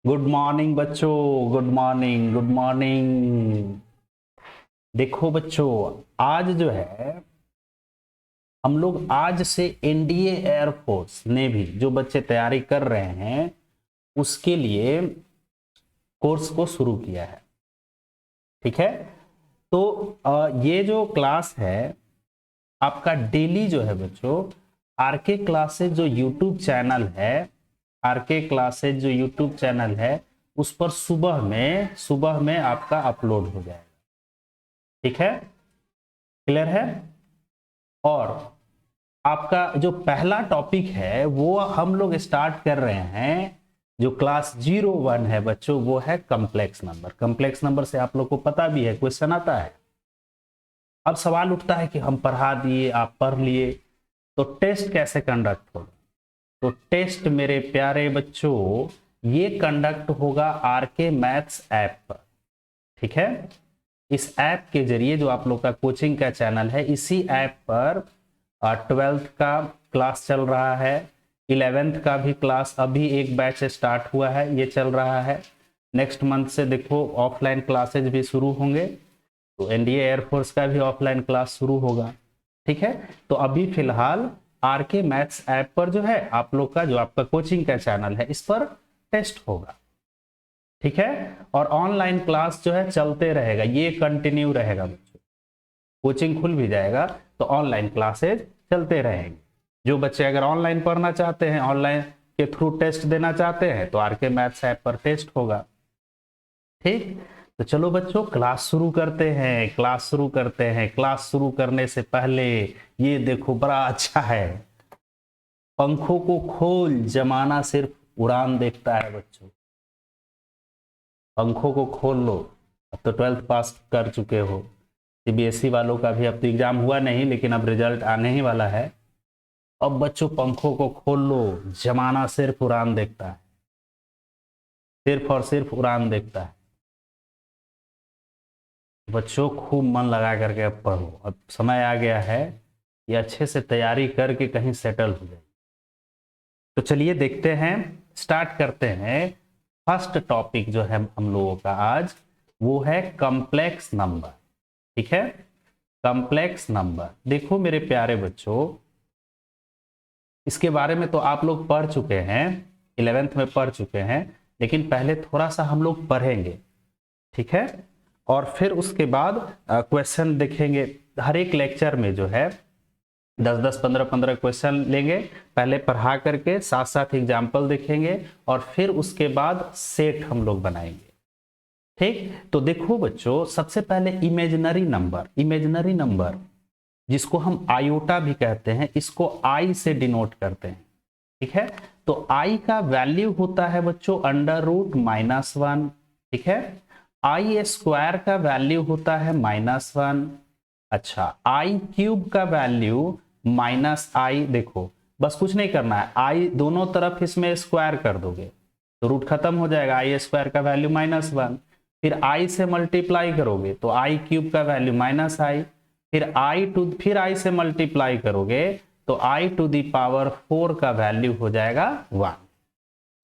Good morning बच्चों। Good morning, good morning. देखो बच्चों, आज जो है हम लोग आज से एनडीए एयरफोर्स नेवी जो बच्चे तैयारी कर रहे हैं उसके लिए कोर्स को शुरू किया है। ठीक है। तो ये जो क्लास है आपका डेली जो है बच्चों, आरके क्लासेज जो यूट्यूब चैनल है, आरके क्लासेज जो यूट्यूब चैनल है उस पर सुबह में आपका अपलोड हो जाएगा। ठीक है, क्लियर है। और आपका जो पहला टॉपिक है वो हम लोग स्टार्ट कर रहे हैं, जो क्लास 01 है बच्चों, वो है कम्प्लेक्स नंबर। कम्प्लेक्स नंबर से आप लोग को पता भी है, क्वेश्चन आता है। अब सवाल उठता है कि हम पढ़ा दिए, आप पढ़ लिए, तो टेस्ट कैसे कंडक्ट होगा? तो टेस्ट मेरे प्यारे बच्चों ये कंडक्ट होगा आरके मैथ्स ऐप पर। ठीक है। इस ऐप के जरिए जो आप लोग का कोचिंग का चैनल है, इसी ऐप पर 12th का क्लास चल रहा है, 11th का भी क्लास अभी एक बैच स्टार्ट हुआ है, ये चल रहा है। नेक्स्ट मंथ से देखो ऑफलाइन क्लासेज भी शुरू होंगे, तो एनडीए एयरफोर्स का भी ऑफलाइन क्लास शुरू होगा। ठीक है। तो अभी फिलहाल आरके मैथ्स ऐप पर जो है आप लोग का जो आपका कोचिंग का चैनल है इस पर टेस्ट होगा। ठीक है। और ऑनलाइन क्लास जो है चलते रहेगा, ये कंटिन्यू रहेगा बच्चों। कोचिंग खुल भी जाएगा तो ऑनलाइन क्लासेज चलते रहेंगे। जो बच्चे अगर ऑनलाइन पढ़ना चाहते हैं, ऑनलाइन के थ्रू टेस्ट देना चाहते हैं, तो आरके मैथ्स ऐप पर टेस्ट होगा। ठीक। तो चलो बच्चों क्लास शुरू करते हैं, क्लास शुरू करते हैं। क्लास शुरू करने से पहले ये देखो बड़ा अच्छा है, पंखों को खोल जमाना सिर्फ उड़ान देखता है बच्चों। पंखों को खोल लो। अब तो 12th पास कर चुके हो, सीबीएसई वालों का भी अब तो एग्जाम हुआ नहीं, लेकिन अब रिजल्ट आने ही वाला है। अब बच्चों पंखों को खोल लो, जमाना सिर्फ उड़ान देखता है, सिर्फ और सिर्फ उड़ान देखता है। बच्चों खूब मन लगा करके अब पढ़ो, अब समय आ गया है ये अच्छे से तैयारी करके कहीं सेटल हो जाए। तो चलिए देखते हैं, स्टार्ट करते हैं। फर्स्ट टॉपिक जो है हम लोगों का आज वो है कॉम्प्लेक्स नंबर। ठीक है। कॉम्प्लेक्स नंबर देखो मेरे प्यारे बच्चों, इसके बारे में तो आप लोग पढ़ चुके हैं, 11th में पढ़ चुके हैं, लेकिन पहले थोड़ा सा हम लोग पढ़ेंगे। ठीक है। और फिर उसके बाद क्वेश्चन देखेंगे। हर एक लेक्चर में जो है 10-10, 15-15 क्वेश्चन लेंगे, पहले पढ़ा करके साथ साथ एग्जाम्पल देखेंगे, और फिर उसके बाद सेट हम लोग बनाएंगे। ठीक। तो देखो बच्चों, सबसे पहले इमेजिनरी नंबर, इमेजिनरी नंबर जिसको हम आयोटा भी कहते हैं, इसको आई से डिनोट करते हैं। ठीक है। तो आई का वैल्यू होता है बच्चों √-1। ठीक है। आई स्क्वायर का वैल्यू होता है -1। अच्छा, आई क्यूब का वैल्यू -i। देखो बस कुछ नहीं करना है, आई दोनों तरफ इसमें स्क्वायर कर दोगे तो रूट खत्म हो जाएगा, आई स्क्वायर का वैल्यू -1। फिर आई से मल्टीप्लाई करोगे तो आई क्यूब का वैल्यू -i। फिर आई से मल्टीप्लाई करोगे तो आई टू दी पावर 4 का वैल्यू हो जाएगा 1।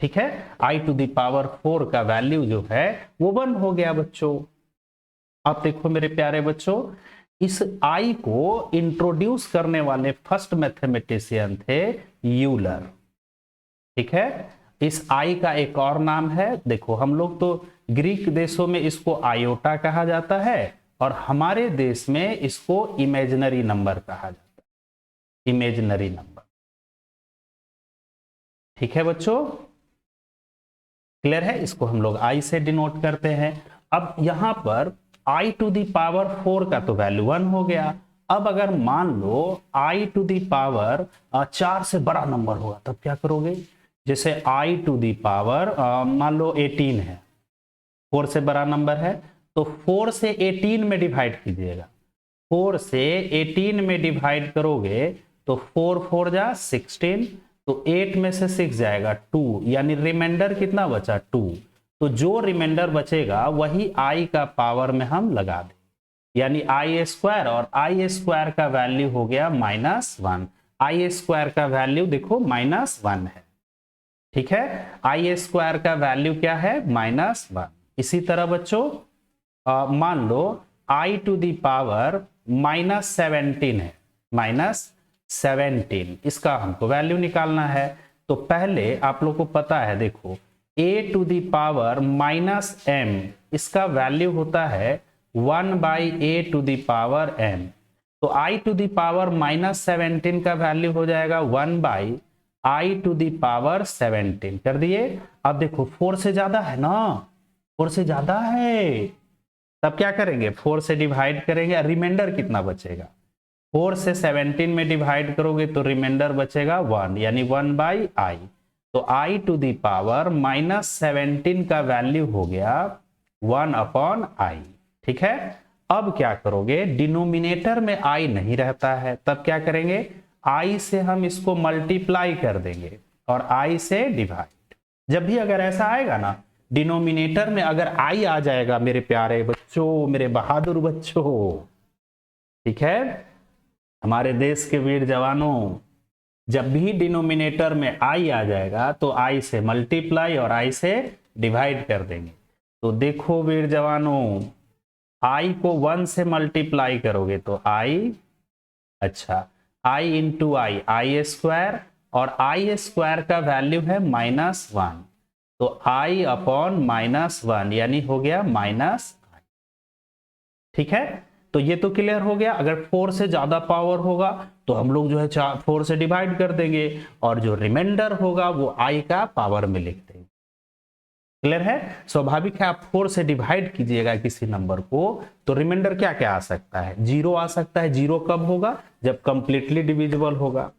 ठीक है। आई टू दी पावर 4 का वैल्यू जो है वो 1 हो गया बच्चों। अब देखो मेरे प्यारे बच्चों, इस आई को इंट्रोड्यूस करने वाले फर्स्ट मैथमेटिशियन थे यूलर। ठीक है। इस आई का एक और नाम है, देखो हम लोग तो ग्रीक देशों में इसको आयोटा कहा जाता है, और हमारे देश में इसको इमेजिनरी नंबर कहा जाता है, इमेजिनरी नंबर। ठीक है बच्चों, क्लियर है। इसको हम लोग आई से डिनोट करते हैं। अब यहां पर आई टू दी पावर 4 का तो वैल्यू 1 हो गया। अब अगर मान लो आई टू दी पावर 4 से बड़ा नंबर होगा तब क्या करोगे? जैसे आई टू दी पावर मान लो 18 है, 4 से बड़ा नंबर है, तो 4 से 18 में डिवाइड कीजिएगा। 4 से 18 में डिवाइड करोगे तो 4 4 जा 16, तो 8 में से 6 जाएगा 2, यानी रिमाइंडर कितना बचा 2। तो जो रिमाइंडर बचेगा वही आई का पावर में हम लगा दें, यानी आई स्क्वायर, और आई स्क्वायर का वैल्यू हो गया -1। आई स्क्वायर का वैल्यू देखो -1 है। ठीक है, आई स्क्वायर का वैल्यू क्या है -1। इसी तरह बच्चों मान लो आई टू दी पावर -17 है, -17, इसका हमको वैल्यू निकालना है। तो पहले आप लोग को पता है, देखो a to the power -m, इसका वैल्यू होता है 1/a to the power m। तो i टू दी पावर -17 का वैल्यू हो जाएगा 1/i टू दी पावर 17। कर दिए। अब देखो 4 से ज्यादा है ना, 4 से ज्यादा है, तब क्या करेंगे, 4 से डिवाइड करेंगे, रिमाइंडर कितना बचेगा, 4 से 17 में डिवाइड करोगे तो रिमाइंडर बचेगा 1, यानी 1/i। तो i टू दी पावर -17 का वैल्यू हो गया 1/i। ठीक है, अब क्या करोगे, डिनोमिनेटर में i नहीं रहता है, तब क्या करेंगे, i से हम इसको मल्टीप्लाई कर देंगे और i से डिवाइड। जब भी अगर ऐसा आएगा ना, डिनोमिनेटर में अगर i आ जाएगा मेरे प्यारे बच्चों, मेरे बहादुर बच्चों, ठीक है, हमारे देश के वीर जवानों, जब भी डिनोमिनेटर में i आ जाएगा तो i से मल्टीप्लाई और i से डिवाइड कर देंगे। तो देखो वीर जवानों, i को 1 से मल्टीप्लाई करोगे तो i, अच्छा i इंटू आई स्क्वायर, और आई स्क्वायर का वैल्यू है -1, तो i अपॉन -1 यानी हो गया -i। ठीक है, तो ये तो क्लियर हो गया। अगर 4 से ज्यादा पावर होगा तो हम लोग जो है 4 से डिवाइड कर देंगे और जो रिमाइंडर होगा वो i का पावर में लिख देंगे। क्लियर है, स्वाभाविक है, आप 4 से डिवाइड कीजिएगा किसी नंबर को तो रिमाइंडर क्या क्या आ सकता है, 0 आ सकता है। 0 कब होगा, जब कंप्लीटली डिविजिबल होगा,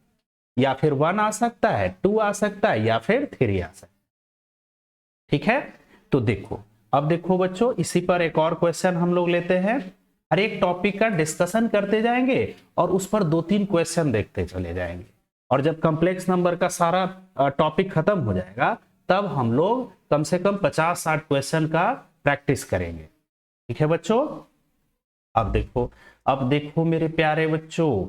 या फिर 1 आ सकता है, 2 आ सकता है, या फिर 3 आ सकता है। ठीक है, तो देखो, अब देखो बच्चों, इसी पर एक और क्वेश्चन हम लोग लेते हैं। हर एक टॉपिक का डिस्कशन करते जाएंगे और उस पर 2-3 क्वेश्चन देखते चले जाएंगे, और जब कॉम्प्लेक्स नंबर का सारा टॉपिक खत्म हो जाएगा तब हम लोग कम से कम 50-60 क्वेश्चन का प्रैक्टिस करेंगे। ठीक है बच्चों, अब देखो मेरे प्यारे बच्चों,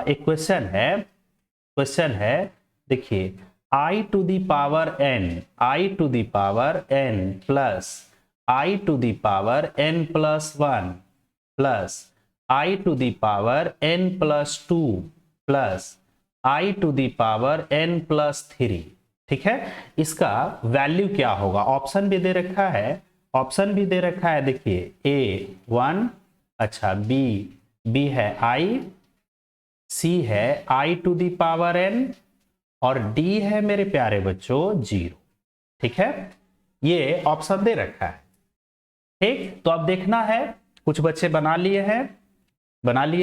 एक क्वेश्चन है, देखिए, i to the power n plus i to the power n plus 1 plus i to the power n plus 2 plus i to the power n प्लस 3। ठीक है, इसका वैल्यू क्या होगा, ऑप्शन भी दे रखा है, देखिए a1, अच्छा b है i, c है i to the power n, और d है मेरे प्यारे बच्चों 0। ठीक है, ये ऑप्शन दे रखा है। ठीक, तो अब देखना है, कुछ बच्चे बना लिए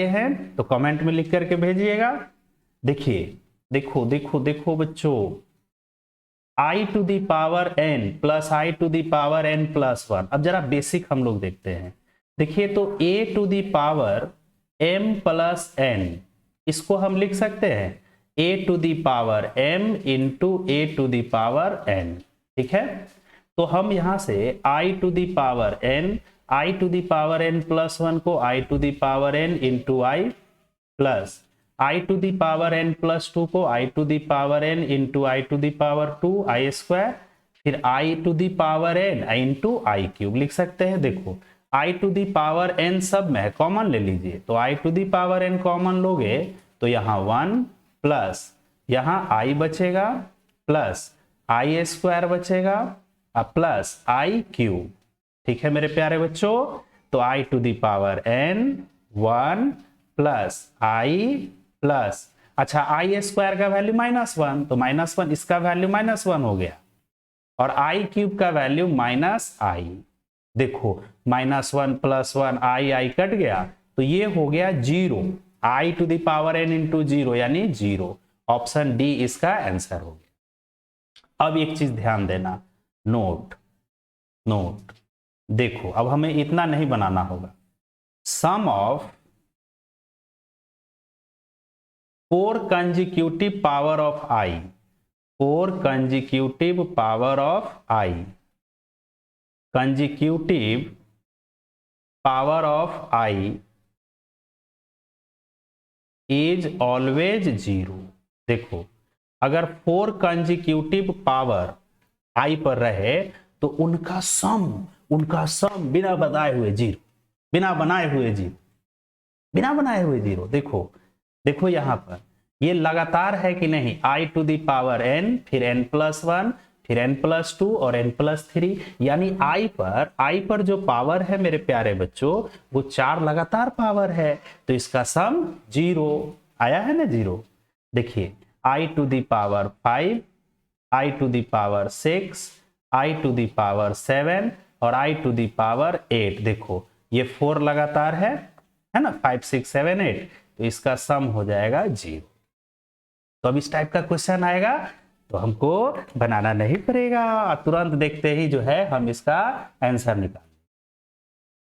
हैं तो कमेंट में लिख करके भेजिएगा। देखिए, देखो बच्चों, i to the power n plus i to the power n plus 1। अब जरा बेसिक हम लोग देखते हैं। देखिए, तो a to the power m plus n, इसको हम लिख सकते हैं a to the power m into a to the power n। ठीक है, तो हम यहां से i to the power n plus 1 को i to the power n into i, plus i to the power n plus 2 को i to the power n into i to the power 2 i square, फिर i to the power n into i cube लिख सकते हैं। देखो, i to the power n सब में है, common ले लीजिए, तो i to the power n common लोगे तो यहाँ 1 प्लस यहाँ i बचेगा, प्लस i स्क्वायर बचेगा, प्लस i क्यूब। ठीक है मेरे प्यारे बच्चों, तो i to the power n 1 plus i plus, अच्छा i स्क्वायर का वैल्यू -1, तो -1, इसका वैल्यू -1 हो गया, और i क्यूब का वैल्यू -i। देखो, -1 प्लस 1 i कट गया, तो ये हो गया 0, i to the power n into 0 यानी 0। ऑप्शन डी इसका आंसर हो गया। अब एक चीज ध्यान देना, नोट, देखो, अब हमें इतना नहीं बनाना होगा। Sum of 4 consecutive power of i, 4 consecutive power of i, consecutive power of i is always 0। देखो, अगर 4 कंजिक्यूटिव पावर आई पर रहे तो उनका सम बिना बताए हुए जीरो, बिना बनाए हुए जीरो, बिना बनाए हुए जीरो। देखो देखो यहां पर ये लगातार है कि नहीं, आई टू दी पावर एन, फिर एन प्लस वन, फिर एन प्लस टू और एन प्लस थ्री, यानी आई पर जो पावर है मेरे प्यारे बच्चों वो 4 लगातार पावर है, तो इसका सम जीरो आया है ना, जीरो। देखिए i to the power 5, i to the power 6, i to the power 7 और आई टू दी पावर 8। देखो ये 4 लगातार है ना, 5 6 7 8, तो इसका सम हो जाएगा जीरो। तो अब इस टाइप का क्वेश्चन आएगा तो हमको बनाना नहीं पड़ेगा, तुरंत देखते ही जो है हम इसका आंसर निकाल।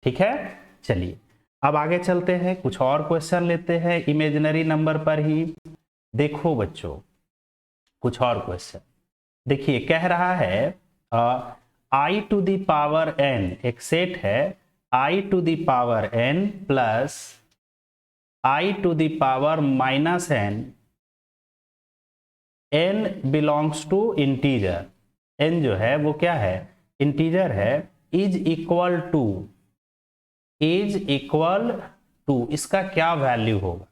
ठीक है, चलिए अब आगे चलते हैं, कुछ और क्वेश्चन लेते हैं इमेजिनरी नंबर पर ही। देखो बच्चों कुछ और क्वेश्चन देखिए, कह रहा है i to the power n, एक सेट है i to the power n plus I to the power minus n, n belongs to integer, n जो है वो क्या है, इंटीजर है, इज इक्वल टू इसका क्या वैल्यू होगा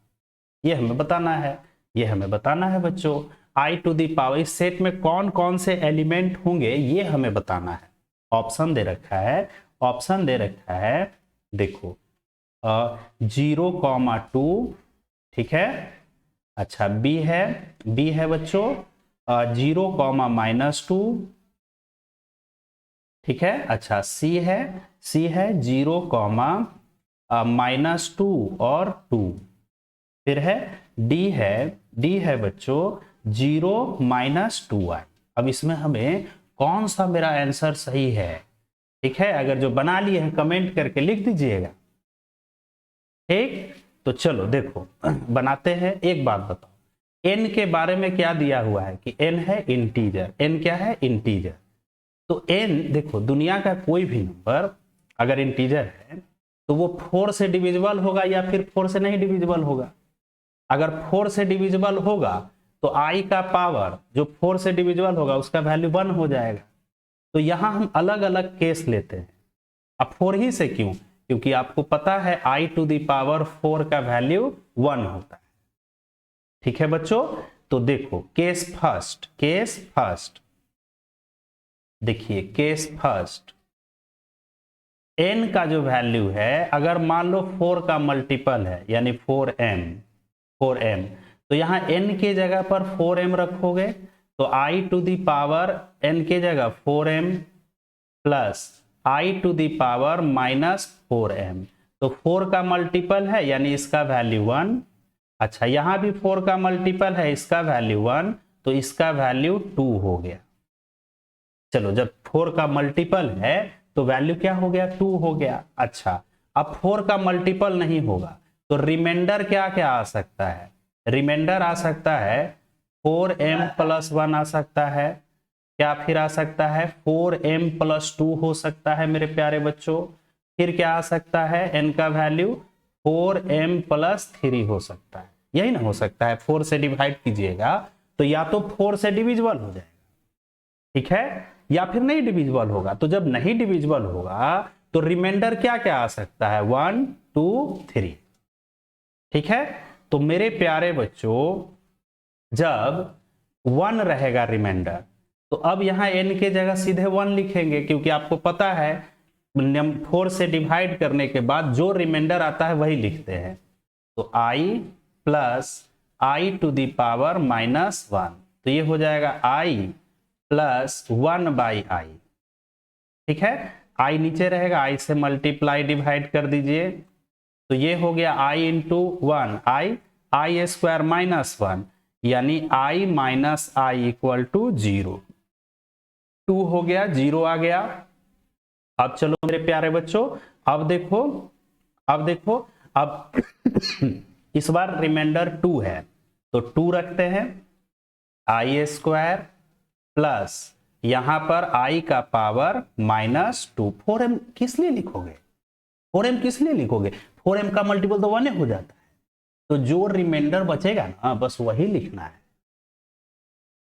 ये हमें बताना है, ये हमें बताना है बच्चों। आई टू दी पावर, इस सेट में कौन कौन से एलिमेंट होंगे ये हमें बताना है। ऑप्शन दे रखा है, ऑप्शन दे रखा है, देखो 0,2, ठीक है, अच्छा बी है बच्चों 0,-2, ठीक है, अच्छा सी है 0,-2 और 2, फिर है डी है बच्चों 0-2i। अब इसमें हमें कौन सा मेरा आंसर सही है, ठीक है, अगर जो बना लिए हैं कमेंट करके लिख दीजिएगा। ठीक, तो चलो देखो बनाते हैं। एक बात बताओ, n के बारे में क्या दिया हुआ है कि n है इंटीजर, n क्या है इंटीजर, तो n देखो दुनिया का कोई भी नंबर अगर इंटीजर है तो वो 4 से डिविजिबल होगा या फिर 4 से नहीं डिविजिबल होगा। अगर 4 से डिविजिबल होगा तो i का पावर जो 4 से डिविजिबल होगा उसका वैल्यू 1 हो जाएगा। तो यहां हम अलग अलग केस लेते हैं। अब 4 ही से क्यों, क्योंकि आपको पता है आई टू दी पावर 4 का वैल्यू 1 होता है। ठीक है बच्चों, तो देखो केस फर्स्ट देखिए, केस फर्स्ट n का जो वैल्यू है अगर मान लो 4 का मल्टीपल है यानी 4m, तो यहां n के जगह पर 4m रखोगे तो i to the power n के जगह 4m plus i to the power -4m, तो 4 का मल्टीपल है यानी इसका वैल्यू 1। अच्छा यहां भी 4 का मल्टीपल है, इसका वैल्यू 1, तो इसका वैल्यू 2 हो गया। चलो जब 4 का मल्टीपल है तो वैल्यू क्या हो गया, 2 हो गया। अच्छा अब 4 का मल्टीपल नहीं होगा तो रिमाइंडर क्या क्या आ सकता है, रिमाइंडर आ सकता है 4m प्लस 1 आ सकता है, क्या फिर आ सकता है 4m प्लस 2 हो सकता है मेरे प्यारे बच्चों, फिर क्या आ सकता है n का वैल्यू 4m प्लस 3 हो सकता है, यही ना हो सकता है। 4 से डिवाइड कीजिएगा तो या तो 4 से डिविजिबल हो जाएगा, ठीक है, या फिर नहीं डिविजिबल होगा। तो जब नहीं डिविजिबल होगा तो रिमाइंडर क्या क्या आ सकता है 1 2 3, ठीक है। तो मेरे प्यारे बच्चों जब 1 रहेगा रिमाइंडर तो अब यहां n के जगह सीधे 1 लिखेंगे, क्योंकि आपको पता है 4 से डिवाइड करने के बाद जो रिमाइंडर आता है वही लिखते हैं। तो i plus I to the power -1, तो ये हो जाएगा i प्लस 1/i, ठीक है, i नीचे रहेगा, i से मल्टीप्लाई डिवाइड कर दीजिए, तो ये हो गया i इंटू 1, i स्क्वायर -1 यानी i minus I equal to 0, 2 हो गया, 0 आ गया। अब चलो मेरे प्यारे बच्चों अब देखो अब इस बार रिमाइंडर 2 है तो 2 रखते हैं, आई स्क्वायर प्लस यहां पर i का पावर -2। 4m किस लिए लिखोगे, 4m किस लिए लिखोगे, 4m का मल्टीपल तो 1 हो जाता है, तो जो रिमाइंडर बचेगा ना बस वही लिखना है।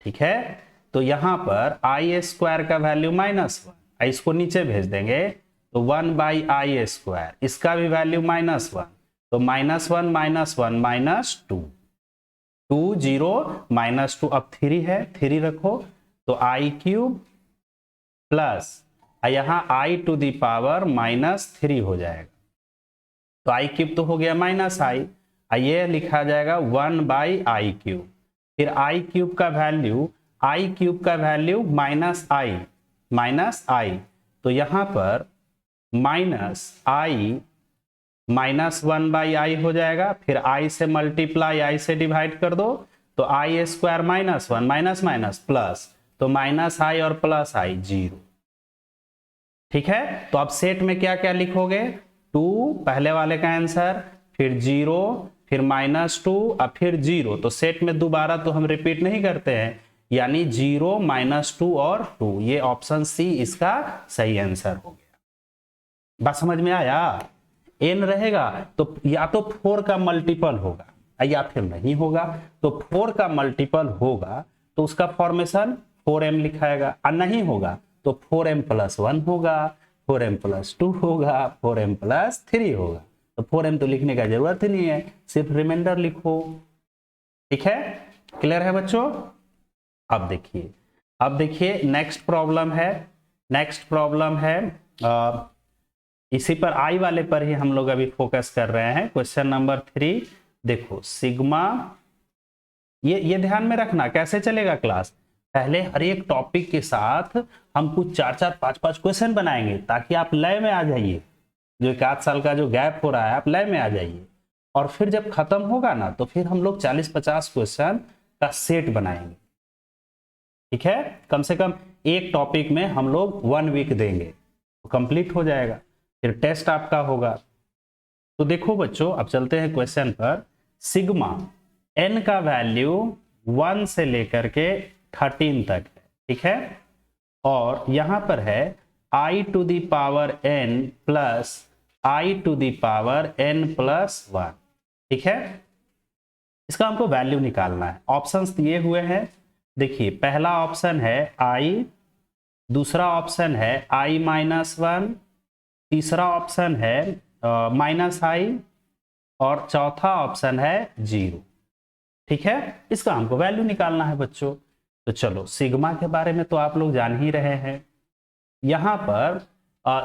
ठीक है, तो यहां पर आई स्क्वायर का वैल्यू -1, इसको नीचे भेज देंगे तो 1/i², इसका भी वैल्यू -1, तो -1 -1 -2, 2 0 -2, अब 3 है, 3 रखो तो i³ प्लस यहाँ i⁻³ हो जाएगा, तो i³ तो हो गया -i, ये लिखा जाएगा 1/i³, फिर i³ का वैल्यू -i, तो यहां पर -i -1/i हो जाएगा, फिर i से मल्टीप्लाई, i से डिवाइड कर दो तो i² -1 प्लस, तो -i और प्लस i 0। ठीक है, तो अब सेट में क्या क्या लिखोगे, 2 पहले वाले का आंसर, फिर 0, फिर -2 और फिर 0, तो सेट में दोबारा तो हम रिपीट नहीं करते हैं, यानी 0 -2 और 2, ये ऑप्शन सी इसका सही आंसर हो गया। बात समझ में आया? n रहेगा तो या तो 4 का मल्टीपल होगा या फिर नहीं होगा, तो 4 का मल्टीपल होगा तो उसका फॉर्मेशन 4m लिखाएगा, और नहीं होगा तो 4m+1 होगा, 4m+2 होगा, 4m+3 होगा, तो 4m तो लिखने का जरूरत ही नहीं है, सिर्फ रिमाइंडर लिखो। ठीक है, क्लियर है बच्चों? अब देखिए नेक्स्ट प्रॉब्लम है इसी पर आई वाले पर ही हम लोग अभी फोकस कर रहे हैं। क्वेश्चन नंबर 3 देखो, सिग्मा, ये ध्यान में रखना कैसे चलेगा क्लास, पहले हर एक टॉपिक के साथ हम कुछ 4-4 5-5 क्वेश्चन बनाएंगे ताकि आप लय में आ जाइए, जो 1 साल का जो गैप हो रहा है आप लय में आ जाइए, और फिर जब खत्म होगा ना तो फिर हम लोग 40-50 क्वेश्चन का सेट बनाएंगे। ठीक है, कम से कम एक टॉपिक में हम लोग 1 वीक देंगे तो कंप्लीट हो जाएगा, फिर टेस्ट आपका होगा। तो देखो बच्चों, अब चलते हैं क्वेश्चन पर। सिग्मा n का वैल्यू 1 से लेकर के 13 तक है, ठीक है, और यहां पर है i⁻n प्लस i⁻n+1, ठीक है, इसका हमको वैल्यू निकालना है। ऑप्शंस दिए हुए हैं, देखिए पहला ऑप्शन है i, दूसरा ऑप्शन है i-1, तीसरा ऑप्शन है -i, और चौथा ऑप्शन है 0। ठीक है, इसका हमको वैल्यू निकालना है बच्चों। तो चलो, सिग्मा के बारे में तो आप लोग जान ही रहे हैं। यहां पर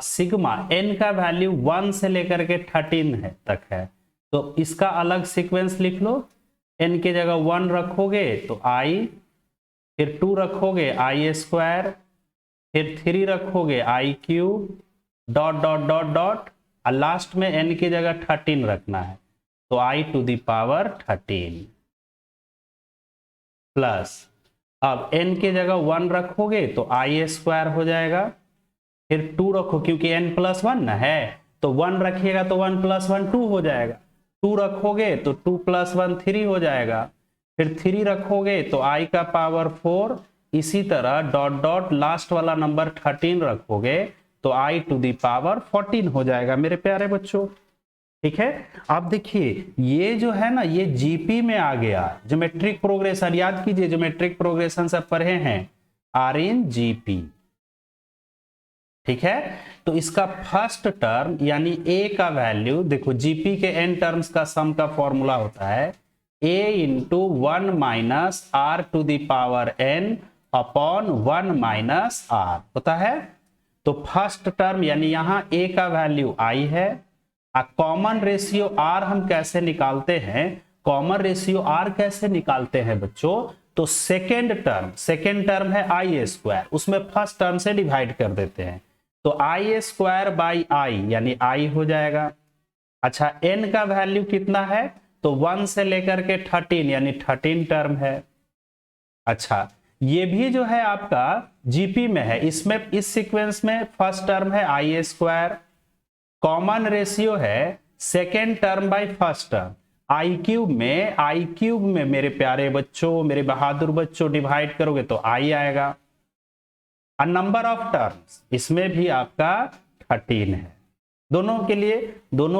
सिग्मा n का वैल्यू 1 से लेकर के 13 तक है, तो इसका अलग सीक्वेंस लिख लो। n की जगह 1 रखोगे तो i, फिर 2 रखोगे i², फिर 3 रखोगे i³, dot dot dot dot, और लास्ट में n की जगह 13 रखना है, तो i⁻13 प्लस, अब n की जगह 1 रखोगे तो i² हो जाएगा, फिर 2 रखो क्योंकि n+1 ना है, तो 1 रखिएगा तो 1 + 1 2 हो जाएगा, 2 रखोगे तो 2 + 1 3 हो जाएगा, फिर 3 रखोगे तो i का पावर 4, इसी तरह डॉट डॉट लास्ट वाला नंबर 13 रखोगे तो i⁻14 हो जाएगा मेरे प्यारे बच्चों। ठीक है, अब देखिए ये जो है ना, ये जीपी में आ गया, ज्योमेट्रिक प्रोग्रेशन, याद कीजिए ज्योमेट्रिक प्रोग्रेशन सब पढ़े हैं, आर इन जीपी। ठीक है, तो इसका फर्स्ट टर्म यानी a का वैल्यू, देखो जीपी के n टर्म्स का सम का फॉर्मूला होता है a × 1 - r⁴n अपॉन 1 - r होता है। तो फर्स्ट टर्म यानी यहां a का वैल्यू i है, कॉमन रेशियो r हम कैसे निकालते हैं, कॉमन रेशियो r कैसे निकालते हैं बच्चों, तो सेकेंड टर्म है i², उसमें फर्स्ट टर्म से डिवाइड कर देते हैं, तो i²/i यानी i हो जाएगा। अच्छा, n का वैल्यू कितना है, तो 1 से लेकर के 13 यानी 13 टर्म है। अच्छा, ये भी जो है आपका जीपी में है, इसमें इस सीक्वेंस में फर्स्ट टर्म है i², कॉमन रेशियो है second term by first term, i³ में मेरे प्यारे बच्चों, मेरे बहादुर बच्चों डिवाइड करोगे तो i आएगा, और नंबर ऑफ टर्म्स इसमें भी आपका 13 है। दोनों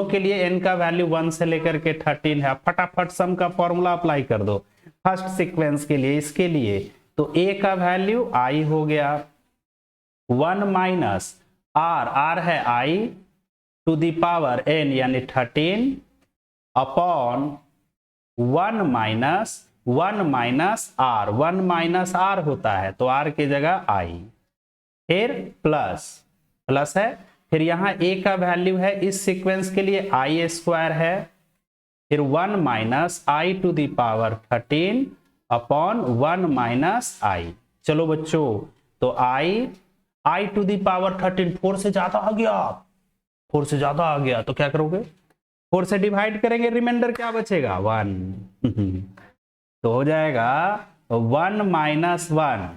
के लिए n का वैल्यू 1 से लेकर के 13 है। फटाफट सम का फॉर्मूला अप्लाई कर दो फर्स्ट सीक्वेंस के लिए, इसके लिए तो a का वैल्यू i हो गया, 1 माइनस r है i to the power n यानी 13 upon 1 minus r, 1 minus r होता है तो r की जगह i, फिर प्लस है, फिर यहां a का वैल्यू है इस सीक्वेंस के लिए i स्क्वायर है, फिर 1 minus i to the power 13 upon 1 minus i। चलो बच्चों, तो i टू दी पावर 13 4 से ज्यादा आ गया, 4 से ज्यादा आ गया तो क्या करोगे, 4 से डिवाइड करेंगे, रिमाइंडर क्या बचेगा 1 तो हो जाएगा 1 माइनस 1,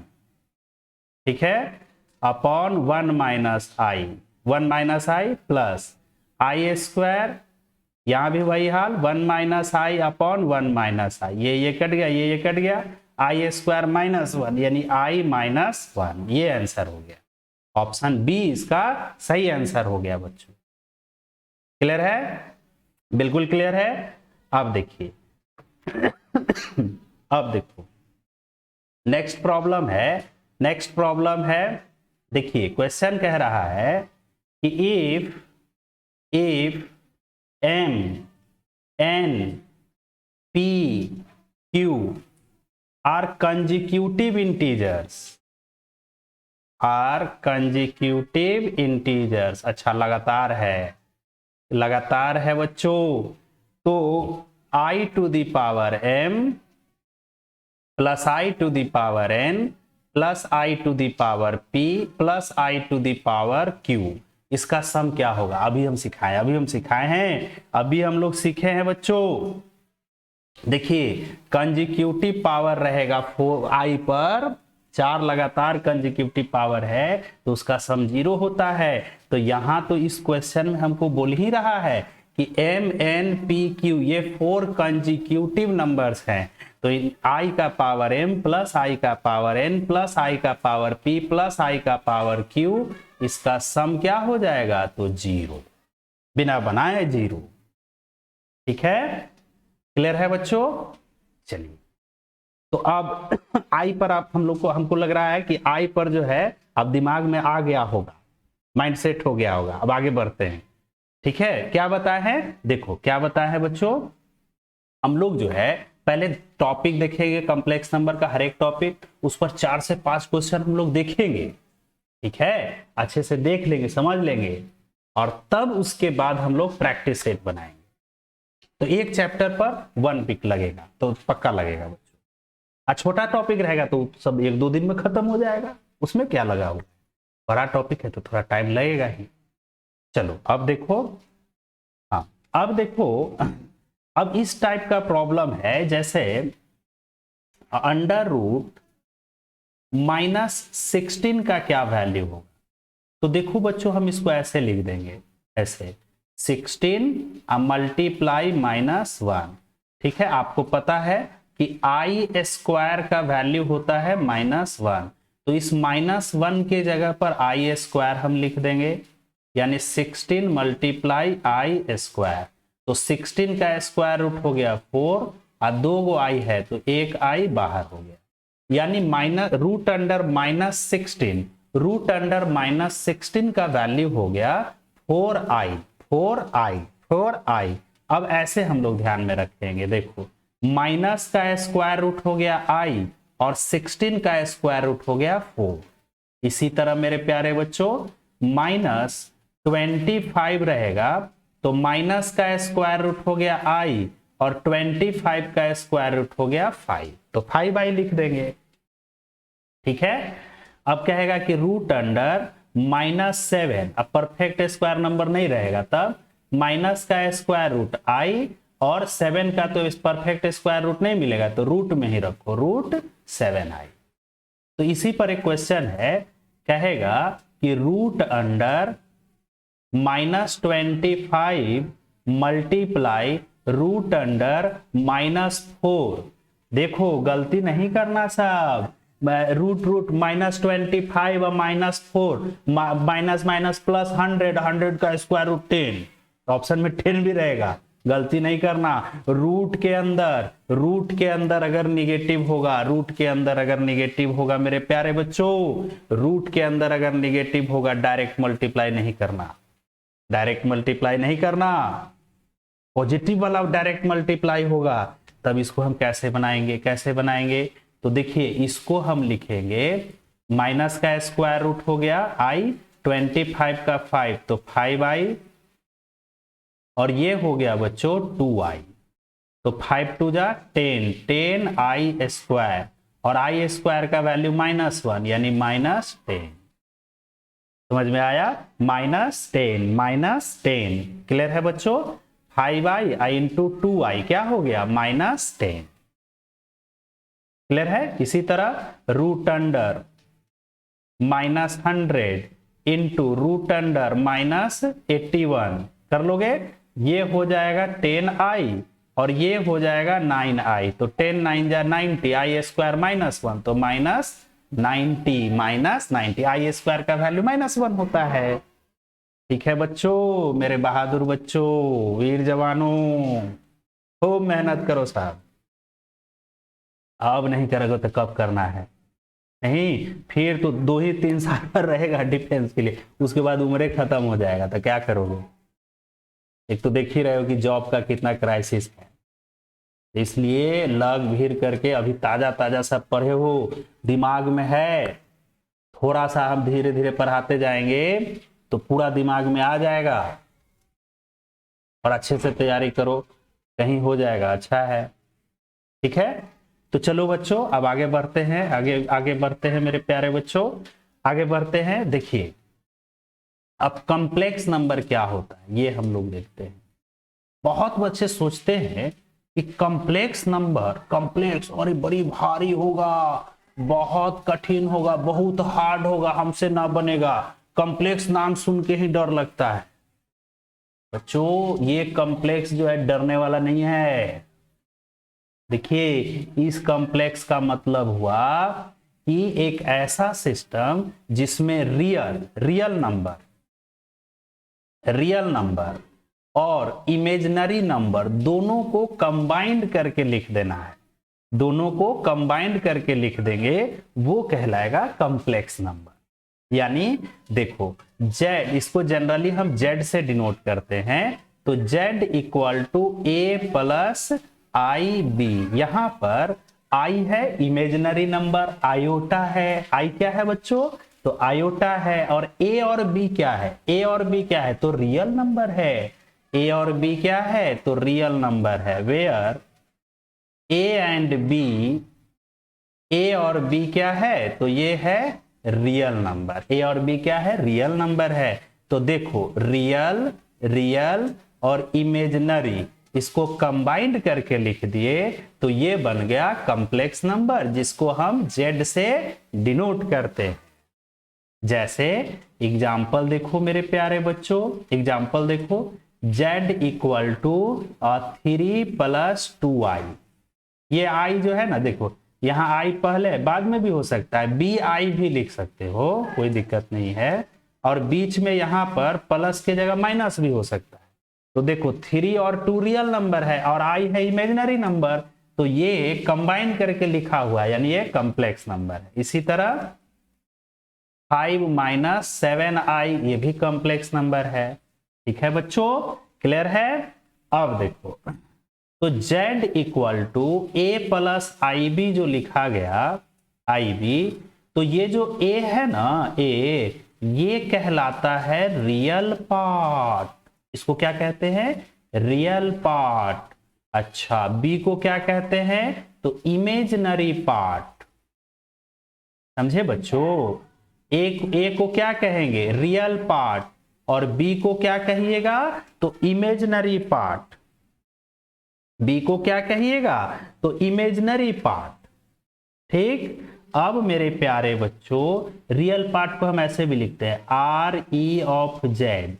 ठीक है, upon 1 minus i, 1 minus i plus i square, यहां भी वही हाल, 1 minus i upon 1 minus i, ये कट गया, ये कट गया, i स्क्वायर माइनस 1 यानी i माइनस 1, ये आंसर हो गया। ऑप्शन बी इसका सही आंसर हो गया बच्चों। क्लियर है, बिल्कुल क्लियर है। अब देखिए अब देखो नेक्स्ट प्रॉब्लम है, देखिए क्वेश्चन कह रहा है कि if m n p q are consecutive integers, अच्छा लगातार है बच्चों, तो i to the power m plus i to the power n plus i to the power p plus i to the power q, इसका सम क्या होगा। अभी हम सीखे हैं बच्चों। देखिए कंजिक्यूटिव पावर रहेगा i पर, 4 लगातार कंजिक्यूटिव पावर है तो उसका सम 0 होता है। तो यहां तो इस क्वेश्चन में हमको बोल ही रहा है कि m n p q ये 4 कंजिक्यूटिव नंबर्स हैं, तो i का पावर m प्लस i का पावर n प्लस i का पावर p प्लस i का पावर q, इसका सम क्या हो जाएगा, तो 0, बिना बनाए 0। ठीक है, क्लियर है बच्चों। चलिए तो अब i पर आप हमको लग रहा है कि i पर जो है अब दिमाग में आ गया होगा, माइंड सेट हो गया होगा। अब आगे बढ़ते हैं। ठीक है, क्या बताया है, देखो क्या बताया है बच्चों, हम लोग जो है पहले टॉपिक देखेंगे कॉम्प्लेक्स नंबर का, हर एक टॉपिक उस पर 4 से 5 क्वेश्चन हम लोग देखेंगे। ठीक है, अच्छे से देख लेंगे, समझ लेंगे, और तब उसके बाद हम लोग प्रैक्टिस सेट बनाएंगे। तो एक चैप्टर पर 1 पिक लगेगा, तो पक्का लगेगा बच्चों। छोटा टॉपिक रहेगा तो सब 1-2 दिन में खत्म हो जाएगा, उसमें क्या लगा हुआ। बड़ा टॉपिक है तो थोड़ा टाइम लगेगा ही। चलो अब देखो, हाँ अब देखो, अब इस टाइप का प्रॉब्लम है, जैसे अंडर रूट -16 का क्या वैल्यू होगा। तो देखो बच्चों, हम इसको ऐसे लिख देंगे, ऐसे 16 मल्टीप्लाई -1। ठीक है, आपको पता है कि i स्क्वायर का वैल्यू होता है -1, तो इस -1 के जगह पर i स्क्वायर हम लिख देंगे, यानी 16 मल्टीप्लाई i स्क्वायर। तो 16 का स्क्वायर रूट हो गया 4 और 2 गो i है तो 1 i बाहर हो गया, यानी रूट अंडर -16 का वैल्यू हो गया 4i। अब ऐसे हम लोग ध्यान में रखेंगे, देखो माइनस का स्क्वायर रूट हो गया i और 16 का स्क्वायर रूट हो गया 4। इसी तरह मेरे प्यारे बच्चों -25 रहेगा, तो माइनस का स्क्वायर रूट हो गया i और 25 का स्क्वायर रूट हो गया 5, तो 5i लिख देंगे। ठीक है, अब कहेगा कि रूट अंडर -7, अब परफेक्ट स्क्वायर नंबर नहीं रहेगा, तब माइनस का स्क्वायर रूट i और 7 का तो इस परफेक्ट स्क्वायर रूट नहीं मिलेगा, तो रूट में ही रखो, रूट 7i। तो इसी पर एक क्वेश्चन है, कहेगा कि root under -25 multiply root under -4। देखो गलती नहीं करना साहब, रूट -25 और -4, माइनस प्लस 100 का स्क्वायर रूट 10, ऑप्शन में 10 भी रहेगा, गलती नहीं करना। रूट के अंदर अगर निगेटिव होगा, रूट के अंदर अगर निगेटिव होगा मेरे प्यारे बच्चों, रूट के अंदर अगर निगेटिव होगा, डायरेक्ट मल्टीप्लाई नहीं करना, डायरेक्ट मल्टीप्लाई नहीं करना, पॉजिटिव वाला डायरेक्ट मल्टीप्लाई होगा। तब इसको हम कैसे बनाएंगे, कैसे बनाएंगे? तो देखिए इसको हम लिखेंगे, माइनस का स्क्वायर रूट हो गया आई, 25 का 5 तो 5i, और ये हो गया बच्चों 2i, तो 5 2 जा 10, 10i स्क्वायर, और आई स्क्वायर का वैल्यू -1 यानी -10। समझ में आया? -10 क्लियर है बच्चों? 5i इंटू 2i क्या हो गया? -10। क्लियर है? इसी तरह root under -100 into root under -81 कर लोगे, ये हो जाएगा 10i और ये हो जाएगा 9i, तो 10 9 जा 90, आई स्क्वायर -1 तो -90 आई स्क्वायर का वैल्यू -1 होता है। ठीक है बच्चों, मेरे बहादुर बच्चों, वीर जवानों, खूब मेहनत करो साहब। अब नहीं करोगे तो कब करना है? नहीं, फिर तो 2 ही 3 साल पर रहेगा डिफेंस के लिए, उसके बाद उम्र खत्म हो जाएगा तो क्या करोगे? एक तो देख ही रहे हो कि जॉब का कितना क्राइसिस है, इसलिए लग भीड़ करके अभी ताजा ताजा सब पढ़े हो, दिमाग में है, थोड़ा सा हम धीरे धीरे पढ़ाते जाएंगे तो पूरा दिमाग में आ जाएगा, और अच्छे से तैयारी करो, कहीं हो जाएगा। अच्छा है, ठीक है? तो चलो बच्चों अब आगे बढ़ते हैं, आगे बढ़ते हैं मेरे प्यारे बच्चों, आगे बढ़ते हैं। देखिए अब कॉम्प्लेक्स नंबर क्या होता है ये हम लोग देखते हैं। बहुत बच्चे सोचते हैं कि कॉम्प्लेक्स नंबर, कॉम्प्लेक्स और बड़ी भारी होगा, बहुत कठिन होगा, बहुत हार्ड होगा, हमसे ना बनेगा, कॉम्प्लेक्स नाम सुन के ही डर लगता है। बच्चों ये कॉम्प्लेक्स जो है डरने वाला नहीं है। देखिए इस कॉम्प्लेक्स का मतलब हुआ कि एक ऐसा सिस्टम जिसमें रियल नंबर और इमेजिनरी नंबर दोनों को कंबाइंड करके लिख देना है, दोनों को कंबाइंड करके लिख देंगे, वो कहलाएगा कॉम्प्लेक्स नंबर। यानी देखो z, इसको जनरली हम z से डिनोट करते हैं, तो z equal to a plus I B. यहां पर i है इमेजिनरी नंबर, आयोटा है, i क्या है बच्चों? तो आयोटा है, और a और b क्या है? a और b क्या है? तो रियल नंबर है। a और b क्या है? तो रियल नंबर है। Where a and b, a और b क्या है? तो ये है रियल नंबर। a और b क्या है? रियल नंबर है। तो देखो रियल और इमेजिनरी इसको कंबाइंड करके लिख दिए, तो ये बन गया कॉम्प्लेक्स नंबर, जिसको हम z से डिनोट करते हैं। जैसे एग्जाम्पल देखो मेरे प्यारे बच्चों, एग्जाम्पल देखो, z equal to 3 plus 2i। ये i जो है ना, देखो यहाँ i पहले बाद में भी हो सकता है, bi भी लिख सकते हो, कोई दिक्कत नहीं है, और बीच में यहाँ पर प्लस के जगह माइनस भी हो सकता है। तो देखो 3 और 2 रियल नंबर है और i है इमेजिनरी नंबर, तो ये कंबाइन करके लिखा हुआ है, यानी ये कॉम्प्लेक्स नंबर है। इसी तरह 5 माइनस 7i ये भी कॉम्प्लेक्स नंबर है। ठीक है बच्चों, क्लियर है? अब देखो, तो z equal to a plus I B जो लिखा गया, आई बी, तो ये जो a है ना, a, ये कहलाता है रियल पार्ट। इसको क्या कहते हैं? Real part. अच्छा, b को क्या कहते हैं? तो इमेजिनरी पार्ट। समझे बच्चों? a को क्या कहेंगे? रियल पार्ट, और b को क्या कहिएगा? तो इमेजिनरी पार्ट। b को क्या कहिएगा? तो इमेजिनरी पार्ट। ठीक, अब मेरे प्यारे बच्चों रियल पार्ट को हम ऐसे भी लिखते हैं आर ई ऑफ जेड।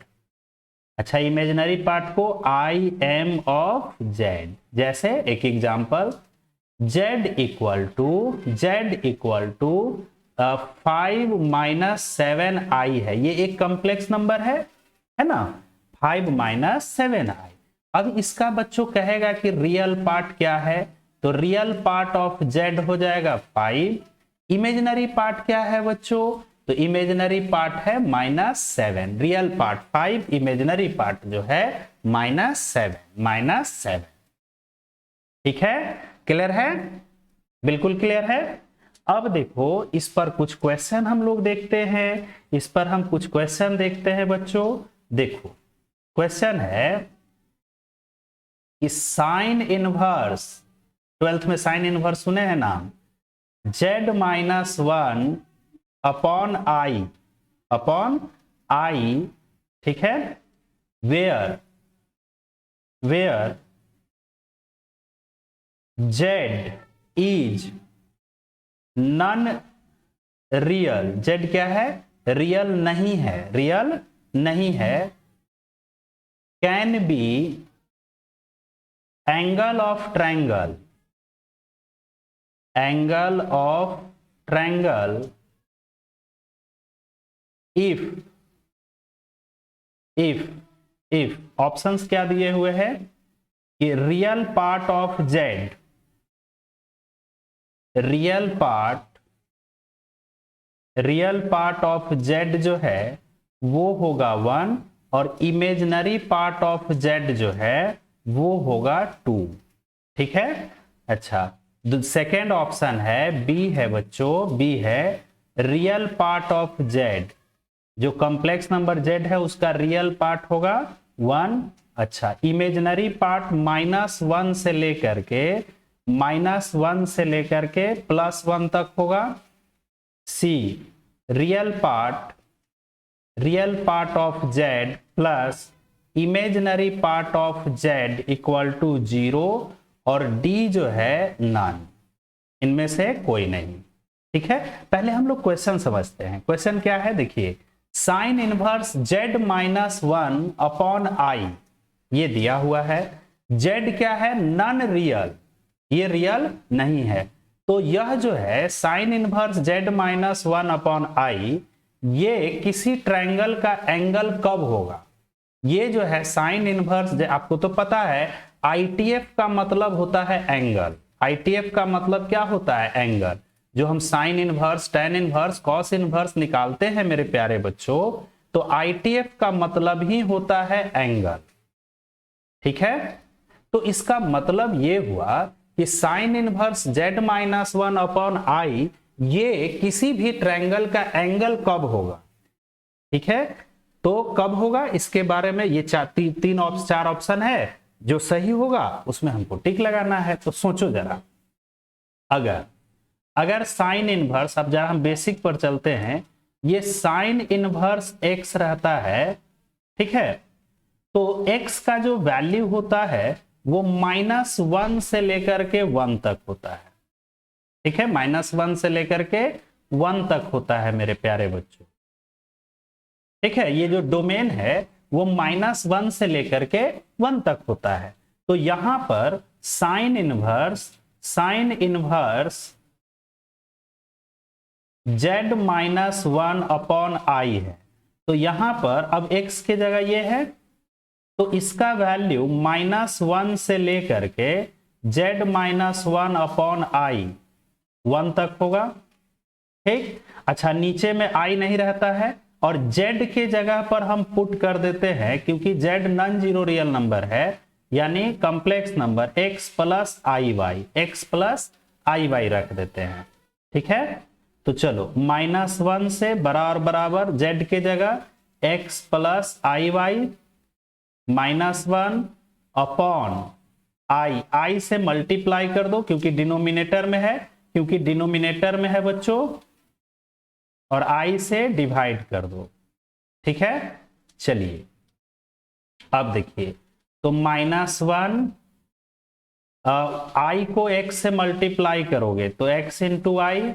अच्छा, इमेजिनरी पार्ट को आई एम ऑफ जेड। जैसे एक example, z equal to 5 minus 7i है, ये एक कॉम्प्लेक्स नंबर है ना, 5 माइनस 7i। अब इसका बच्चों कहेगा कि रियल पार्ट क्या है, तो रियल पार्ट ऑफ z हो जाएगा 5। इमेजिनरी पार्ट क्या है बच्चों, तो इमेजिनरी पार्ट है -7। रियल पार्ट 5, इमेजिनरी पार्ट जो है -7। ठीक है, क्लियर है, बिल्कुल क्लियर है। अब देखो इस पर कुछ क्वेश्चन हम लोग देखते हैं, इस पर हम कुछ क्वेश्चन देखते हैं बच्चों। देखो क्वेश्चन है कि साइन इनवर्स, 12th में साइन इनवर्स सुने हैं नाम, z-1 अपॉन i, ठीक है, where z is non real, z क्या है, रियल नहीं है, can be angle of triangle if options क्या दिए हुए हैं कि रियल पार्ट ऑफ z जो है वो होगा 1 और इमेजिनरी पार्ट ऑफ z जो है वो होगा 2। ठीक है, अच्छा सेकेंड ऑप्शन है बी है बच्चों, बी है रियल पार्ट ऑफ z, जो कॉम्प्लेक्स नंबर z है उसका रियल पार्ट होगा 1। अच्छा, इमेजिनरी पार्ट -1 से लेकर के +1 तक होगा। See real part of z plus imaginary part of z equal to 0 और डी जो है नॉन, इनमें से कोई नहीं। ठीक है, पहले हम लोग क्वेश्चन समझते हैं। क्वेश्चन क्या है देखिए, sine inverse z-1 upon i ये दिया हुआ है, z क्या है, नॉन रियल, ये रियल नहीं है, तो यह जो है sine inverse z-1 upon i ये किसी ट्रायंगल का एंगल कब होगा। ये जो है साइन इनवर्स, आपको तो पता है ITF का मतलब होता है एंगल, ITF का मतलब क्या होता है, एंगल। जो हम sine inverse, tan inverse, cos inverse निकालते हैं मेरे प्यारे बच्चों, तो ITF का मतलब ही होता है एंगल। ठीक है, तो इसका मतलब ये हुआ कि sine inverse z-1 upon i ये किसी भी ट्रायंगल का एंगल कब होगा। ठीक है, तो कब होगा इसके बारे में ये चार ऑप्शन है, जो सही होगा उसमें हमको टिक लगाना है। तो सोचो जरा, अगर साइन इनवर्स, अब जरा हम बेसिक पर चलते हैं, ये साइन इनवर्स x रहता है, ठीक है, तो x का जो वैल्यू होता है वो -1 से लेकर के 1 तक होता है। ठीक है, -1 से लेकर के 1 तक होता है मेरे प्यारे बच्चों। ठीक है, ये जो डोमेन है वो -1 से लेकर के 1 तक होता है। तो यहां पर sine inverse z-1 upon i है, तो यहां पर अब x की जगह ये है, तो इसका वैल्यू -1 से लेकर के z-1 अपॉन i 1 तक होगा। ठीक, अच्छा नीचे में i नहीं रहता है और z के जगह पर हम पुट कर देते हैं, क्योंकि z non zero real number है, यानी complex number x plus I Y रख देते हैं। ठीक है, तो चलो -1 से बराबर z के जगह x plus I Y -1 upon i से मल्टीप्लाई कर दो, क्योंकि डिनोमिनेटर में है बच्चों, और i से डिवाइड कर दो। ठीक है, चलिए अब देखिए, तो -1 i को x से मल्टीप्लाई करोगे तो x इंटू आई,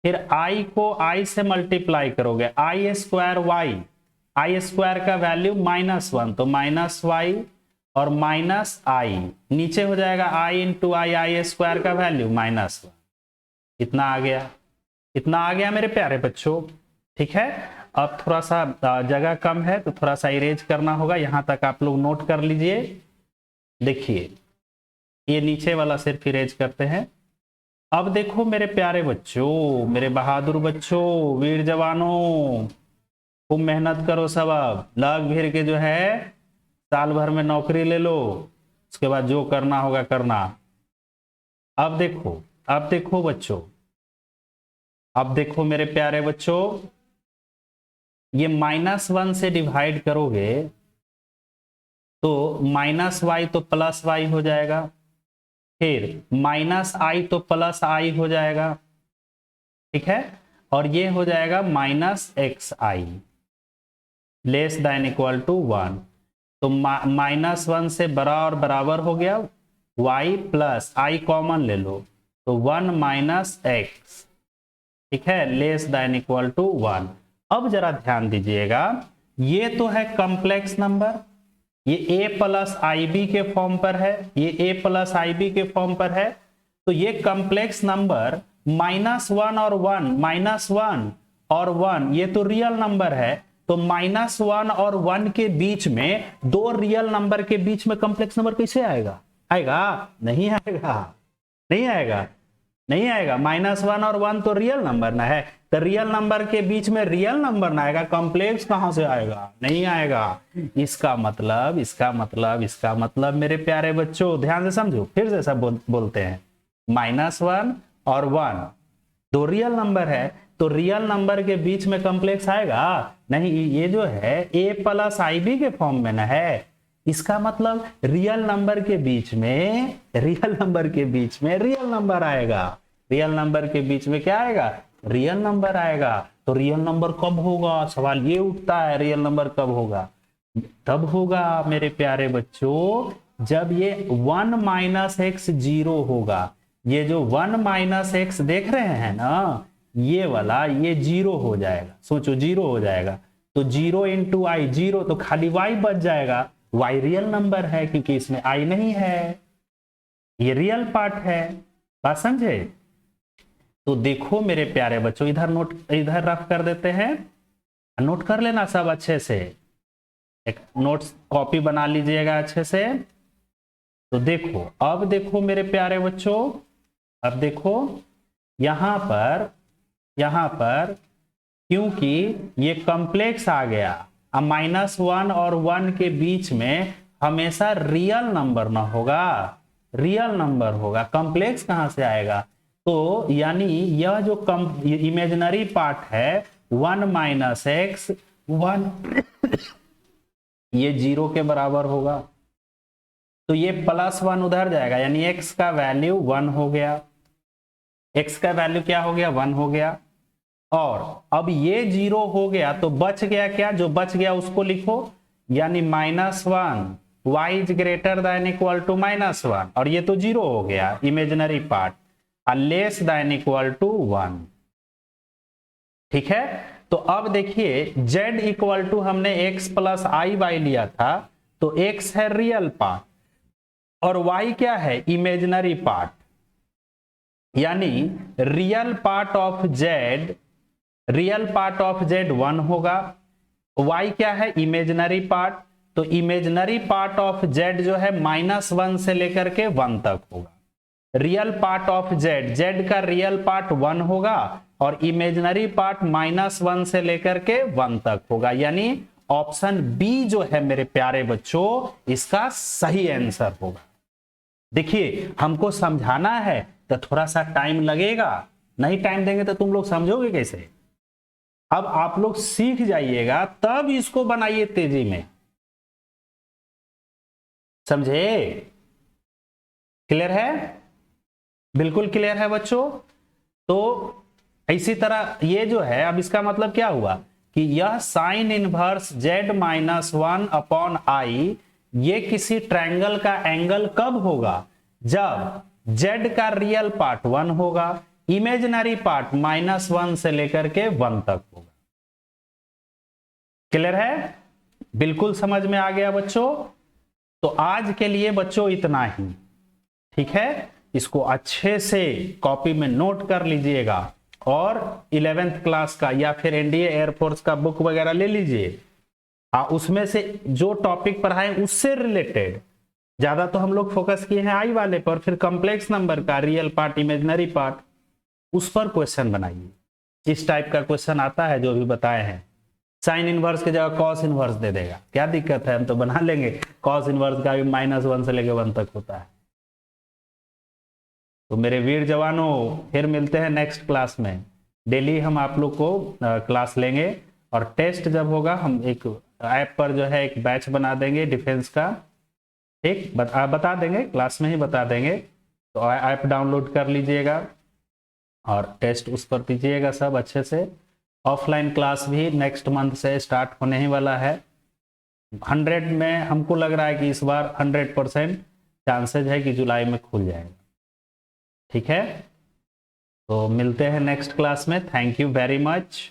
फिर i को i से मल्टीप्लाई करोगे i स्क्वायर का वैल्यू -1 तो -y और -i, नीचे हो जाएगा i इंटू आई स्क्वायर का वैल्यू -1। इतना आ गया मेरे प्यारे बच्चों। ठीक है, अब थोड़ा सा जगह कम है तो थोड़ा सा इरेज करना होगा, यहां तक आप लोग नोट कर लीजिए। देखिए ये नीचे वाला सिर्फ इरेज करते हैं। अब देखो मेरे प्यारे बच्चों, मेरे बहादुर बच्चों, वीर जवानों, खूब मेहनत करो सब। अब लग भिड़ के जो है साल भर में नौकरी ले लो, उसके बाद जो करना होगा करना। अब देखो बच्चों, अब देखो मेरे प्यारे बच्चों, ये -1 से डिवाइड करोगे तो -y तो +y हो जाएगा, फिर -i तो +i हो जाएगा, ठीक है, और ये हो जाएगा -xi less than equal to 1। तो -1 से बड़ा और बराबर हो गया, y प्लस i कॉमन ले लो तो 1 - x, ठीक है, लेस दैन इक्वल टू 1। अब जरा ध्यान दीजिएगा, ये तो है कॉम्प्लेक्स नंबर, ये a प्लस IB के फॉर्म पर है, ये a प्लस IB के फॉर्म पर है। तो ये कॉम्प्लेक्स नंबर -1 और 1, -1 और 1 ये तो रियल नंबर है, तो -1 और 1 के बीच में, दो रियल नंबर के बीच में कॉम्प्लेक्स नंबर कैसे आएगा? आएगा? नहीं आएगा, नहीं आएगा, नहीं आएगा। -1 और 1 तो रियल नंबर ना है, तो रियल नंबर के बीच में रियल नंबर ना आएगा, कॉम्प्लेक्स कहां से आएगा? नहीं आएगा। इसका मतलब मेरे प्यारे बच्चों ध्यान से समझो, फिर से सब बोलते हैं, -1 और 1 दो रियल नंबर है, तो रियल नंबर के बीच में कॉम्प्लेक्स आएगा? नहीं, ये जो है a प्लस IB के फॉर्म में ना है, इसका मतलब रियल नंबर के बीच में रियल नंबर आएगा। रियल नंबर के बीच में क्या आएगा? रियल नंबर आएगा। तो रियल नंबर कब होगा? सवाल ये उठता है, रियल नंबर कब होगा? तब होगा मेरे प्यारे बच्चों जब ये 1 - x 0 होगा। ये जो 1 - x देख रहे हैं ना, ये वाला, ये 0 हो जाएगा। सोचो 0 हो जाएगा तो 0 × i 0, तो खाली y बच जाएगा। y रियल नंबर है क्योंकि इसमें i नहीं है, ये रियल पार्ट है। बात समझे? तो देखो मेरे प्यारे बच्चों, इधर रफ कर देते हैं, नोट कर लेना सब अच्छे से, एक नोट्स कॉपी बना लीजिएगा अच्छे से। तो देखो, अब देखो मेरे प्यारे बच्चों, अब देखो यहां पर क्योंकि ये कॉम्प्लेक्स आ गया, अब -1 और 1 के बीच में हमेशा रियल नंबर ना होगा, रियल नंबर होगा, कॉम्प्लेक्स कहां से आएगा? तो यानी यह जो इमेजिनरी पार्ट है 1 - x 1 ये 0 के बराबर होगा, तो ये +1 उधर जाएगा, यानी x का वैल्यू 1 हो गया, x का वैल्यू क्या हो गया? 1 हो गया। और अब ये 0 हो गया तो बच गया क्या? जो बच गया उसको लिखो, यानी -1 y is greater than equal to -1, और ये तो 0 हो गया imaginary part, less than equal to 1, ठीक है। तो अब देखिए z इक्वल टू हमने x प्लस i लिया था, तो x है रियल पार्ट और y क्या है? इमेजिनरी पार्ट, यानी रियल पार्ट ऑफ z 1 होगा, y क्या है? इमेजिनरी पार्ट, तो इमेजिनरी पार्ट ऑफ z जो है -1 से लेकर के 1 तक होगा। रियल पार्ट ऑफ z का रियल पार्ट 1 होगा और इमेजिनरी पार्ट -1 से लेकर के 1 तक होगा, यानी ऑप्शन बी जो है मेरे प्यारे बच्चों इसका सही आंसर होगा। देखिए हमको समझाना है तो थोड़ा सा टाइम लगेगा, नहीं टाइम देंगे तो तुम लोग समझोगे कैसे? अब आप लोग सीख जाइएगा तब इसको बनाइए तेजी में, समझे? क्लियर है? बिल्कुल क्लियर है बच्चों। तो इसी तरह ये जो है, अब इसका मतलब क्या हुआ कि यह साइन इनवर्स z-1/i ये किसी ट्रायंगल का एंगल कब होगा? जब z का रियल पार्ट 1 होगा, इमेजिनरी पार्ट -1 से लेकर के 1 तक होगा। क्लियर है? बिल्कुल समझ में आ गया बच्चों। तो आज के लिए बच्चों इतना ही, ठीक है। इसको अच्छे से कॉपी में नोट कर लीजिएगा और 11th क्लास का या फिर एनडीए एयरफोर्स का बुक वगैरह ले लीजिए, उसमें से जो टॉपिक पढ़ाए उससे रिलेटेड ज्यादा तो हम लोग फोकस किए हैं आई वाले पर, फिर कॉम्प्लेक्स नंबर का रियल पार्ट इमेजिनरी पार्ट उस पर क्वेश्चन बनाइए। इस टाइप का क्वेश्चन आता है जो अभी बताए हैं। साइन इनवर्स की जगह कॉस इनवर्स दे देगा, क्या दिक्कत है, हम तो बना लेंगे। कॉस इनवर्स का भी -1 से लेकर 1 तक होता है। तो मेरे वीर जवानों, फिर मिलते हैं नेक्स्ट क्लास में। डेली हम आप लोग को क्लास लेंगे, और टेस्ट जब होगा हम एक ऐप पर जो है एक बैच बना देंगे डिफेंस का। ठीक, बता देंगे, क्लास में ही बता देंगे। तो ऐप डाउनलोड कर लीजिएगा और टेस्ट उस पर दीजिएगा सब अच्छे से। ऑफलाइन क्लास भी नेक्स्ट मंथ से स्टार्ट होने ही वाला है। 100 में हमको लग रहा है कि इस बार 100% चांसेज है कि जुलाई में खुल जाएगा। ठीक है, तो मिलते हैं नेक्स्ट क्लास में। Thank you very much.